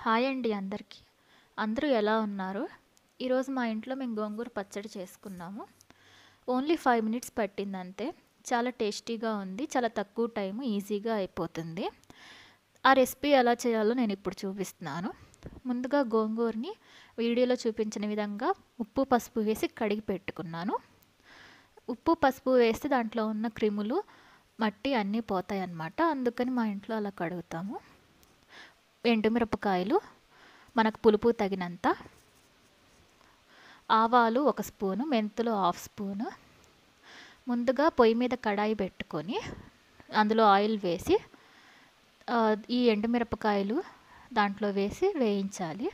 Hi అండి అందరికీ. అందరూ ఎలా ఉన్నారు? ఈరోజు మా ఇంట్లో మేము గోంగూర పచ్చడి చేసుకున్నాము. ఓన్లీ 5 మినిట్స్ పట్టిందంతే. చాలా టేస్టీగా ఉంది. చాలా తక్కువ టైము, ఈజీగా అయిపోతుంది. ఆ రెసిపీ ఎలా చేయాలో నేను ఇప్పుడు చూపిస్తున్నాను. ముందుగా గోంగూరని వీడియోలో చూపించిన విధంగా ఉప్పు, పసుపు వేసి కడిగి పెట్టుకున్నాను. ఉప్పు, పసుపు వేస్తే దాంట్లో ఉన్న క్రిములు, మట్టి అన్నీ పోతాయన్నమాట. అందుకని మా ఇంట్లో అలా కడుగుతాము. ఎండుమిరపకాయలు మనకు పులుపు తగినంత, ఆవాలు 1 స్పూను, మెంతులు 1/2 స్పూను. ముందుగా పొయ్యి మీద కడాయి పెట్టుకొని అందులో ఆయిల్ వేసి ఈ ఎండుమిరపకాయలు దాంట్లో వేసి వేయించాలి.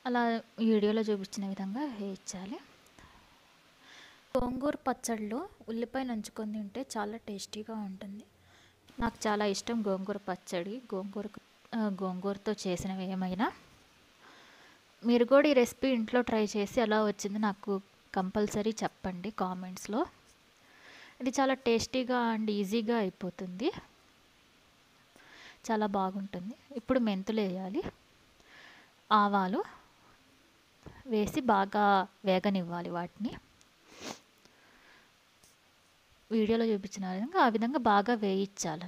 అలా వీడియోలో చూపించిన విధంగా వేయించాలి. గోంగూర పచ్చడిలో ఉల్లిపాయ నంచుకొని తింటే చాలా టేస్టీగా ఉంటుంది. నాకు చాలా ఇష్టం గోంగూర పచ్చడి, గోంగూరతో చేసినవి ఏమైనా. మీరు కూడా ఈ రెసిపీ ఇంట్లో ట్రై చేసి ఎలా వచ్చిందో నాకు కంపల్సరీ చెప్పండి కామెంట్స్లో. ఇది చాలా టేస్టీగా అండ్ ఈజీగా అయిపోతుంది, చాలా బాగుంటుంది. ఇప్పుడు మెంతులు వేయాలి, ఆవాలు వేసి బాగా వేగనివ్వాలి. వాటిని వీడియోలో చూపించిన విధంగా ఆ విధంగా బాగా వేయించాలి.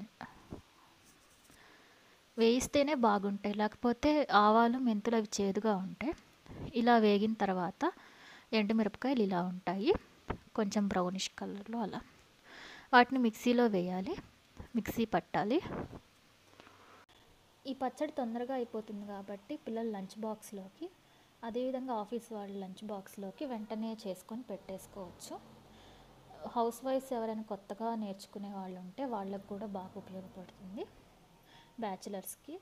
వేయిస్తేనే బాగుంటాయి, లేకపోతే ఆవాలు, మెంతులు అవి చేదుగా ఉంటాయి. ఇలా వేగిన తర్వాత ఎండుమిరపకాయలు ఇలా ఉంటాయి, కొంచెం బ్రౌనిష్ కలర్లో. అలా వాటిని మిక్సీలో వేయాలి, మిక్సీ పట్టాలి. ఈ పచ్చడి తొందరగా అయిపోతుంది కాబట్టి పిల్లల లంచ్ బాక్స్లోకి, అదేవిధంగా ఆఫీస్ వాళ్ళ లంచ్ బాక్స్లోకి వెంటనే చేసుకొని పెట్టేసుకోవచ్చు. హౌస్ వైఫ్స్ ఎవరైనా కొత్తగా నేర్చుకునే వాళ్ళు ఉంటే వాళ్ళకు కూడా బాగా ఉపయోగపడుతుంది, బ్యాచిలర్స్కి.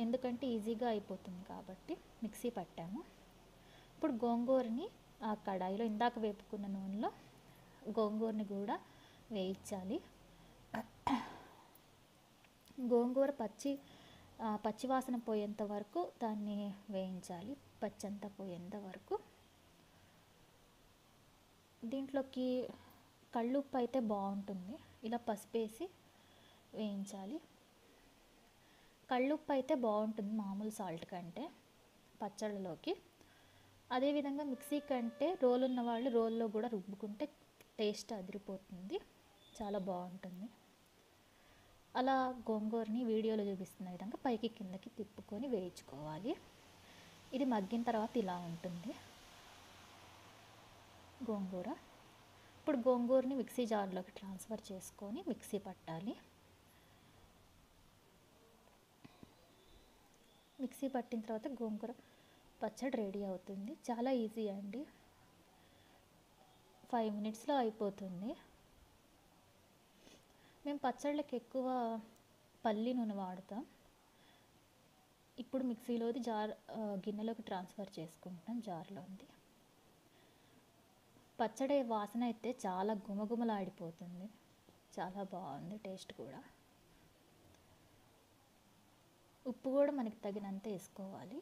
ఎందుకంటే ఈజీగా అయిపోతుంది కాబట్టి. మిక్సీ పట్టాము. ఇప్పుడు గోంగూరని ఆ కడాయిలో ఇందాక వేపుకున్న నూనెలో గోంగూరని వేయించాలి. గోంగూర పచ్చివాసన పోయేంత వరకు దాన్ని వేయించాలి, పచ్చంతా పోయేంత వరకు. దీంట్లోకి కళ్ళుప్పు అయితే బాగుంటుంది. ఇలా పసుపేసి వేయించాలి. కళ్ళుప్పు అయితే బాగుంటుంది మామూలు సాల్ట్ కంటే పచ్చళ్ళలోకి. అదేవిధంగా మిక్సీ కంటే రోలు ఉన్న వాళ్ళు రోల్లో కూడా రుబ్బుకుంటే టేస్ట్ అదిరిపోతుంది, చాలా బాగుంటుంది. అలా గోంగూరని వీడియోలో చూపిస్తున్న విధంగా పైకి కిందకి తిప్పుకొని వేయించుకోవాలి. ఇది మగ్గిన తర్వాత ఇలా ఉంటుంది గోంగూర. ఇప్పుడు గోంగూరని మిక్సీ జార్లోకి ట్రాన్స్ఫర్ చేసుకొని మిక్సీ పట్టాలి. మిక్సీ పట్టిన తర్వాత గోంగూర పచ్చడి రెడీ అవుతుంది. చాలా ఈజీ అండి, 5 మినిట్స్లో అయిపోతుంది. మేము పచ్చళ్ళకి ఎక్కువ పల్లి నూనె వాడతాం. ఇప్పుడు మిక్సీలోది గిన్నెలోకి ట్రాన్స్ఫర్ చేసుకుంటాం, జార్లో ఉంది. పచ్చడి వాసన అయితే చాలా గుమగుమలాడిపోతుంది, చాలా బాగుంది టేస్ట్ కూడా. ఉప్పు కూడా మనకి తగినంత వేసుకోవాలి.